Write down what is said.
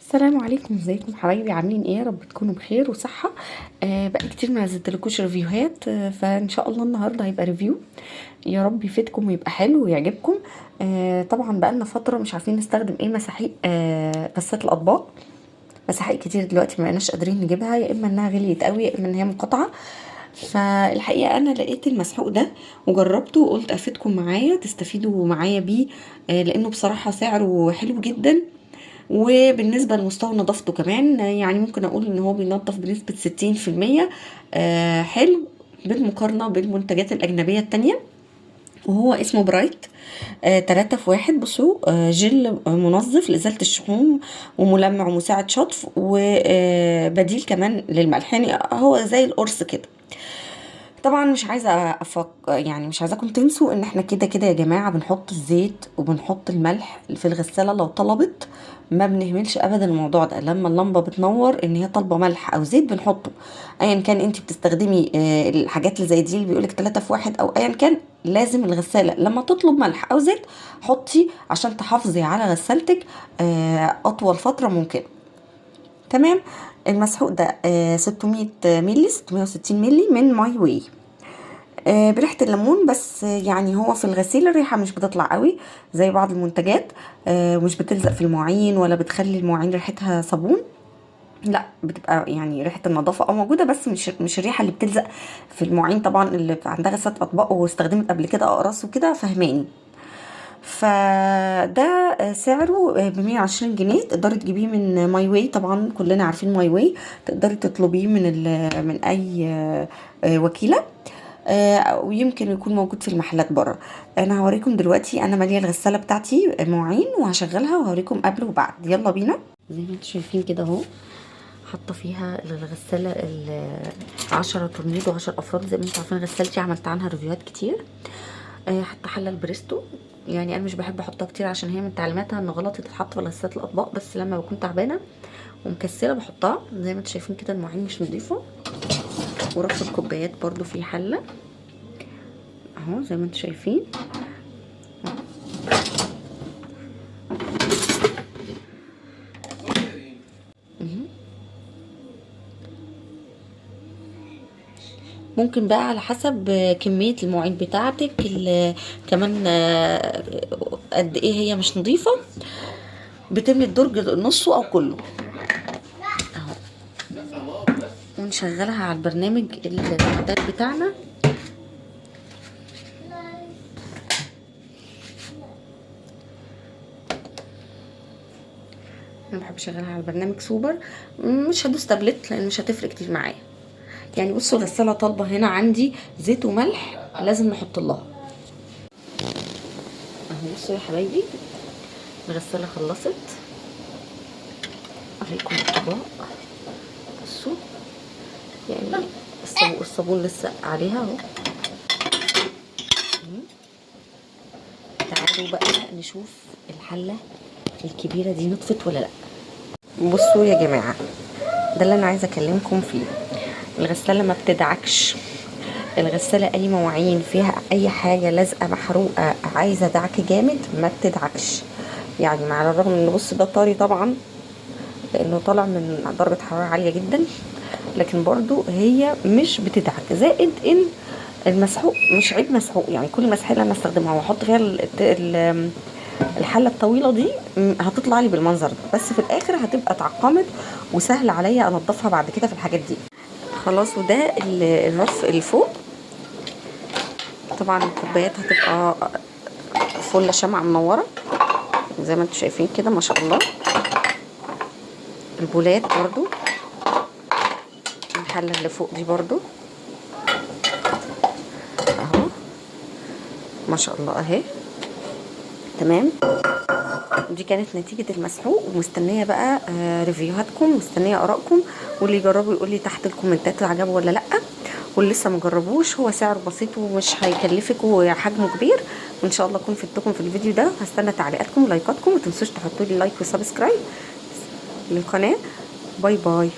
السلام عليكم، ازيكم حبايبي؟ عاملين ايه؟ يا رب تكونوا بخير وصحه. بقى كتير ما نزلتلكوش ريفيوهات، فان شاء الله النهارده هيبقى ريفيو. يا رب يفيدكم ويبقى حلو ويعجبكم. طبعا بقى لنا فتره مش عارفين نستخدم ايه مساحيق غسالة الاطباق. مساحيق كتير دلوقتي ما بقناش قادرين نجيبها، يا اما انها غليت قوي يا اما ان هي منقطعه. فالحقيقه انا لقيت المسحوق ده وجربته وقلت افيدكم معايا تستفيدوا معايا بيه. لانه بصراحه سعره حلو جدا، وبالنسبة لمستوى نظافته كمان يعني ممكن اقول ان هو بينظف بنسبة 60%. حلو بالمقارنة بالمنتجات الاجنبية التانية. وهو اسمه برايت. 3 في 1. بصوا، جل منظف لإزالة الشحوم وملمع ومساعد شطف وبديل كمان للملح، يعني هو زي القرص كده. طبعا مش عايزه يعني مش عايزاكم تنسوا ان احنا كده كده يا جماعه بنحط الزيت وبنحط الملح في الغساله لو طلبت. ما بنهملش ابدا الموضوع ده، لما اللمبه بتنور ان هي طالبه ملح او زيت بنحطه. ايا كان انت بتستخدمي الحاجات اللي زي دي اللي بيقولك 3 في 1 او ايا كان، لازم الغساله لما تطلب ملح او زيت حطي عشان تحافظي على غسالتك اطول فتره ممكن. تمام. المسحوق ده 600 ملي، 660 ملي من ماي واي. بريحة الليمون بس، يعني هو في الغسيل الريحة مش بتطلع قوي زي بعض المنتجات. ومش بتلزق في المواعين ولا بتخلي المواعين ريحتها صابون. لا، بتبقى يعني ريحة النظافة موجودة، بس مش الريحة اللي بتلزق في المواعين. طبعا اللي عندها غسالة اطباق واستخدمت قبل كده اقراص وكده فهماني. فده سعره ب120 جنيه. تقدري تجيبيه من ماي واي، طبعا كلنا عارفين ماي واي. تقدري تطلبيه من اي وكيلة. ويمكن يكون موجود في المحلات بره. انا هوريكم دلوقتي، انا ماليه الغساله بتاعتي مواعين وهشغلها وهوريكم قبل وبعد. يلا بينا. زي ما انتم شايفين كده اهو، حاطه فيها الغساله 10 تورنيدو 10 افراد. زي ما انتم عارفين غسالتي عملت عنها ريفيوهات كتير. حتى حله البريستو، يعني انا مش بحب احطها كتير عشان هي من تعليماتها ان غلط تتحط في غسالة الاطباق، بس لما بكون تعبانه ومكسله بحطها. زي ما انتم شايفين كده المواعين مش نظيفه. ورف الكوبايات برضو في حله اهو زي ما انتم شايفين. ممكن بقى على حسب كمية المواعين بتاعتك كمان قد ايه هي مش نظيفة، بتملي الدرج نصه او كله اهو. ونشغلها على البرنامج المعتاد بتاعنا. انا بحب اشغلها على البرنامج سوبر. مش هدوس تابلت لان مش هتفرق كتير معايا. يعني بصوا الغسالة طالبة هنا عندي زيت وملح، لازم نحط لها اهو. بصوا يا حبايبي، الغسالة خلصت. اوريكم الطباق. بصوا يعني الصابون لسه عليها اهو. تعالوا بقى نشوف الحلة الكبيرة دي نطفت ولا لا. بصوا يا جماعة، ده اللي انا عايزة اكلمكم فيه. الغسالة ما بتدعكش. الغسالة اي مواعين فيها اي حاجة لازقة محروقة عايزة دعك جامد ما بتدعكش. يعني مع الرغم ان بص ده طري طبعا لانه طالع من درجة حرارة عالية جدا، لكن برضو هي مش بتدعك. زائد ان المسحوق مش عيب مسحوق، يعني كل المسحوق اللي انا استخدمها واحط فيها الحله الطويله دي هتطلع لي بالمنظر ده، بس في الاخر هتبقى اتعقمت وسهل عليا انضفها بعد كده في الحاجات دي. خلاص. وده الرف اللي فوق. طبعا الكوبايات هتبقى فل شمعة منوره زي ما انتم شايفين كده ما شاء الله. البولات برضو، الحله اللي فوق دي برضو اهو ما شاء الله اهي. تمام. دي كانت نتيجة المسحوق، ومستنية بقى ريفيوهاتكم، مستنية ارائكم. واللي يجربوا يقول لي تحت الكومنتات عجبه ولا لا. واللي لسه مجربوش، هو سعره بسيط ومش هيكلفك وحجمه كبير. وان شاء الله اكون فدتكم في الفيديو ده. هستنى تعليقاتكم ولايكاتكم، ومتنسوش تحطوا لي لايك وسبسكرايب للقناة. باي باي.